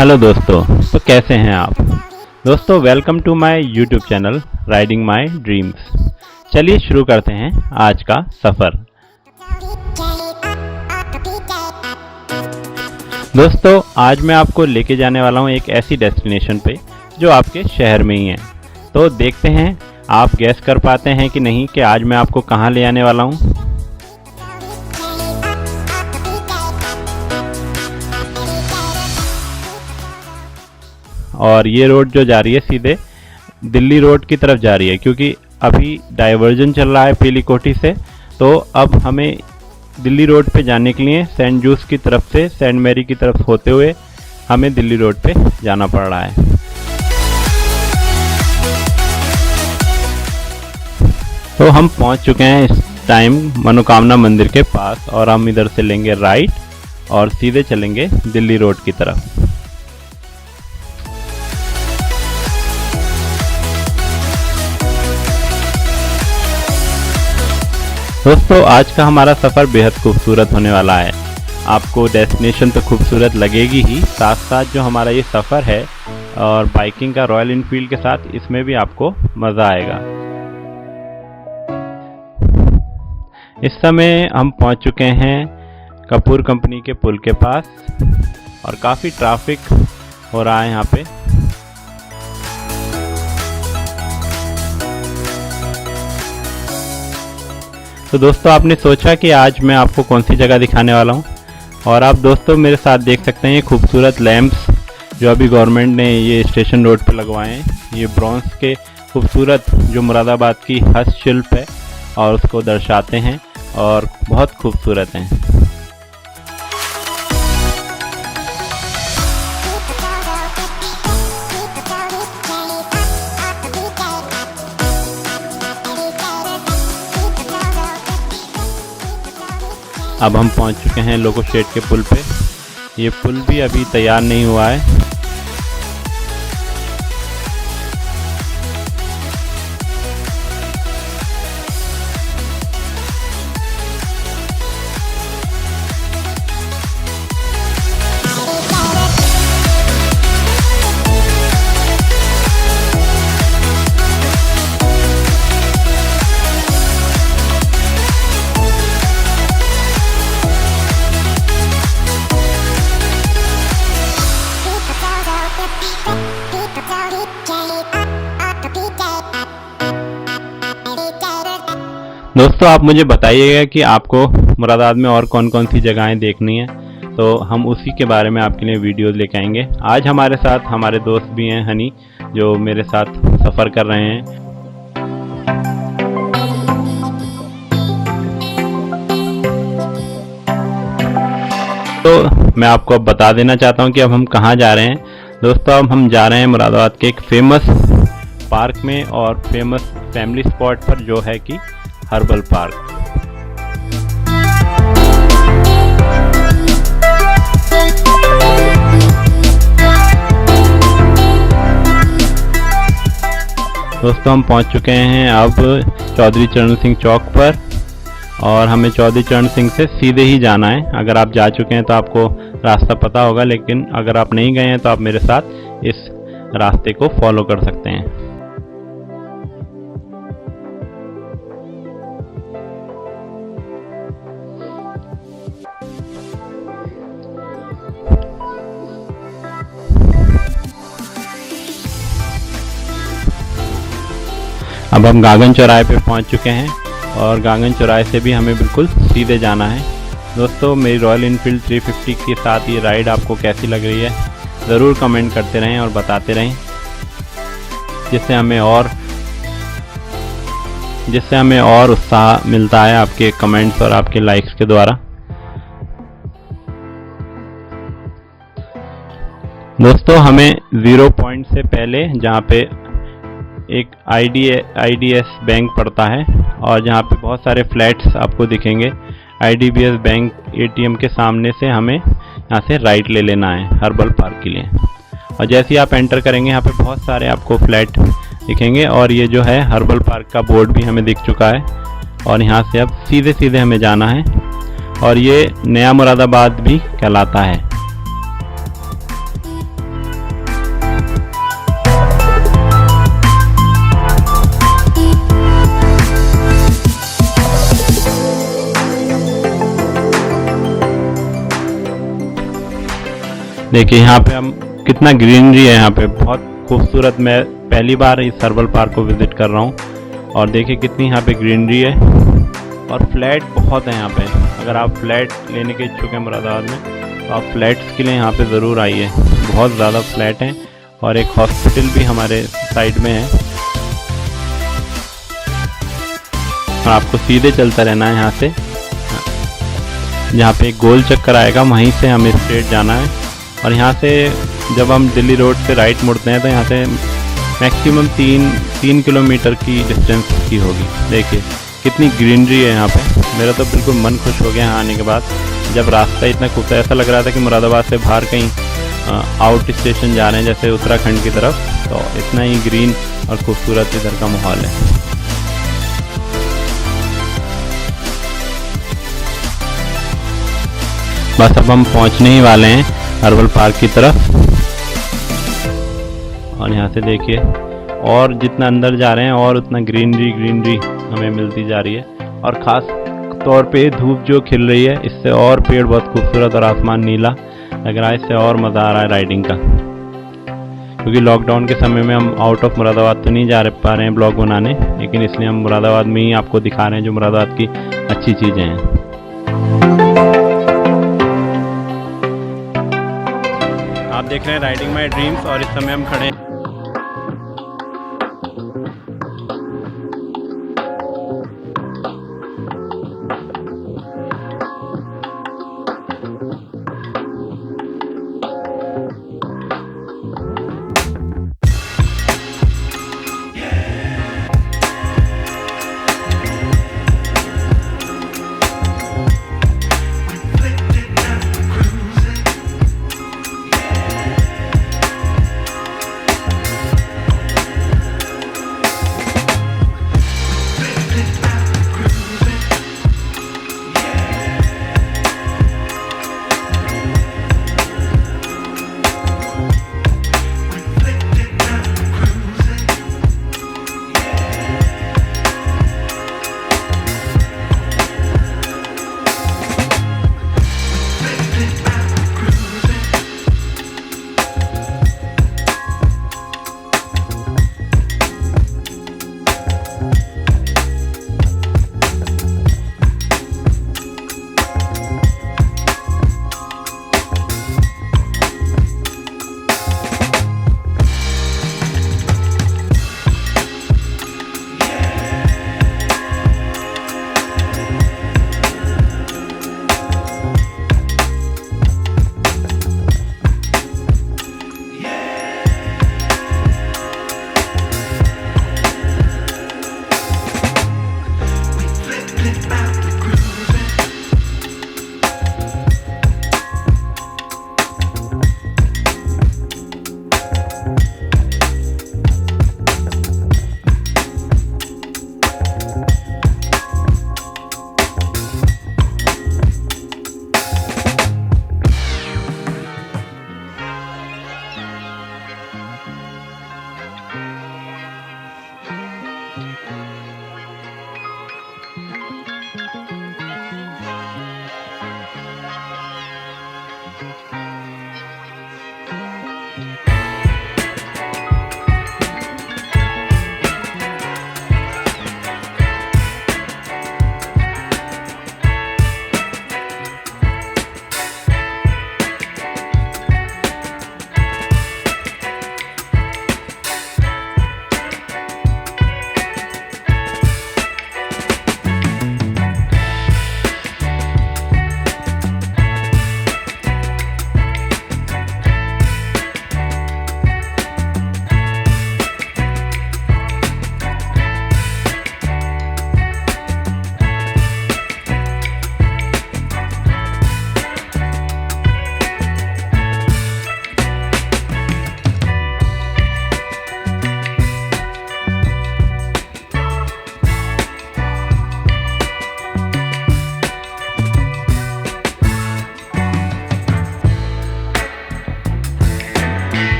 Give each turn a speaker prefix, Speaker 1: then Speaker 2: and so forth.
Speaker 1: Hello दोस्तों, तो कैसे हैं आप दोस्तों। Welcome to my YouTube channel riding my dreams. चलिए शुरू करते हैं आज का सफ़र। दोस्तों आज मैं आपको लेके जाने वाला हूं एक ऐसी डेस्टिनेशन पे जो आपके शहर में ही है। तो देखते हैं आप गैस कर पाते हैं कि नहीं कि आज मैं आपको कहां ले आने वाला हूं। और ये रोड जो जा रही है सीधे दिल्ली रोड की तरफ जा रही है, क्योंकि अभी डाइवर्जन चल रहा है पीली कोठी से। तो अब हमें दिल्ली रोड पे जाने के लिए सेंट जूस की तरफ से सेंट मैरी की तरफ होते हुए हमें दिल्ली रोड पे जाना पड़ रहा है। तो हम पहुंच चुके हैं इस टाइम मनोकामना मंदिर के पास, और हम इधर से लेंगे राइट और सीधे चलेंगे दिल्ली रोड की तरफ। दोस्तों आज का हमारा सफ़र बेहद खूबसूरत होने वाला है। आपको डेस्टिनेशन तो खूबसूरत लगेगी ही, साथ साथ जो हमारा ये सफ़र है और बाइकिंग का रॉयल इनफील्ड के साथ, इसमें भी आपको मज़ा आएगा। इस समय हम पहुंच चुके हैं कपूर कंपनी के पुल के पास, और काफ़ी ट्रैफिक हो रहा है यहाँ पे। तो दोस्तों आपने सोचा कि आज मैं आपको कौन सी जगह दिखाने वाला हूँ, और आप दोस्तों मेरे साथ देख सकते हैं ये खूबसूरत लैंप्स जो अभी गवर्नमेंट ने ये स्टेशन रोड पर लगवाए हैं। ये ब्रॉन्ज के खूबसूरत जो मुरादाबाद की हस्तशिल्प है और उसको दर्शाते हैं, और बहुत खूबसूरत हैं। अब हम पहुंच चुके हैं लोको शेड के पुल पे। ये पुल भी अभी तैयार नहीं हुआ है। दोस्तों आप मुझे बताइएगा कि आपको मुरादाबाद में और कौन कौन सी जगहें देखनी है, तो हम उसी के बारे में आपके लिए वीडियो लेके आएंगे। आज हमारे साथ हमारे दोस्त भी हैं हनी, जो मेरे साथ सफ़र कर रहे हैं। तो मैं आपको अब बता देना चाहता हूं कि अब हम कहां जा रहे हैं। दोस्तों अब हम जा रहे हैं मुरादाबाद के एक फेमस पार्क में, और फेमस फैमिली स्पॉट पर, जो है कि हर्बल पार्क। दोस्तों हम पहुंच चुके हैं अब चौधरी चरण सिंह चौक पर, और हमें चौधरी चरण सिंह से सीधे ही जाना है। अगर आप जा चुके हैं तो आपको रास्ता पता होगा, लेकिन अगर आप नहीं गए हैं तो आप मेरे साथ इस रास्ते को फॉलो कर सकते हैं। अब हम गागन चौराहे पे पहुंच चुके हैं, और गागन चौराहे से भी हमें बिल्कुल सीधे जाना है। दोस्तों मेरी रॉयल इनफील्ड 350 के साथ ये राइड आपको कैसी लग रही है, ज़रूर कमेंट करते रहें और बताते रहें, जिससे हमें और उत्साह मिलता है आपके कमेंट्स और आपके लाइक्स के द्वारा। दोस्तों हमें 0 पॉइंट से पहले, जहाँ पे एक IDS बैंक पड़ता है, और जहाँ पे बहुत सारे फ्लैट्स आपको दिखेंगे, IDBS बैंक ATM के सामने से हमें यहाँ से राइट ले लेना है हर्बल पार्क के लिए। और जैसे ही आप एंटर करेंगे यहाँ पे बहुत सारे आपको फ्लैट दिखेंगे, और ये जो है हर्बल पार्क का बोर्ड भी हमें दिख चुका है। और यहाँ से अब सीधे सीधे हमें जाना है, और ये नया मुरादाबाद भी कहलाता है। देखिए यहाँ पे हम कितना ग्रीनरी है, यहाँ पे बहुत खूबसूरत। मैं पहली बार इस हर्बल पार्क को विजिट कर रहा हूँ और देखिए कितनी यहाँ पे ग्रीनरी है और फ्लैट बहुत है यहाँ पे। अगर आप फ्लैट लेने के इच्छुक हैं मुरादाबाद में तो आप फ्लैट्स के लिए यहाँ पे ज़रूर आइए। बहुत ज़्यादा फ्लैट हैं और एक हॉस्पिटल भी हमारे साइड में है और आपको सीधे चलता रहना है यहाँ से। जहाँ पे एक गोल चक्कर आएगा वहीं से हमें स्ट्रेट जाना है और यहाँ से जब हम दिल्ली रोड से राइट मुड़ते हैं तो यहाँ से मैक्सिमम 3 किलोमीटर की डिस्टेंस की होगी। देखिए कितनी ग्रीनरी है यहाँ पे। मेरा तो बिल्कुल मन खुश हो गया यहाँ आने के बाद। जब रास्ता इतना खूबसूरत, ऐसा लग रहा था कि मुरादाबाद से बाहर कहीं आउट स्टेशन जा रहे हैं, जैसे उत्तराखंड की तरफ। तो इतना ही ग्रीन और खूबसूरत इधर का माहौल है। बस अब हम पहुंचने ही वाले हैं हर्बल पार्क की तरफ और यहाँ से देखिए और जितना अंदर जा रहे हैं और उतना ग्रीनरी हमें मिलती जा रही है और ख़ास तौर पे धूप जो खिल रही है इससे और पेड़ बहुत खूबसूरत और आसमान नीला लग रहा है। इससे और मज़ा आ रहा है राइडिंग का। क्योंकि लॉकडाउन के समय में हम आउट ऑफ मुरादाबाद तो नहीं जा पा रहे हैं ब्लॉग बनाने, लेकिन इसलिए हम मुरादाबाद में ही आपको दिखा रहे हैं जो मुरादाबाद की अच्छी चीज़ें हैं। आप देख रहे हैं राइडिंग माई ड्रीम्स और इस समय हम खड़े हैं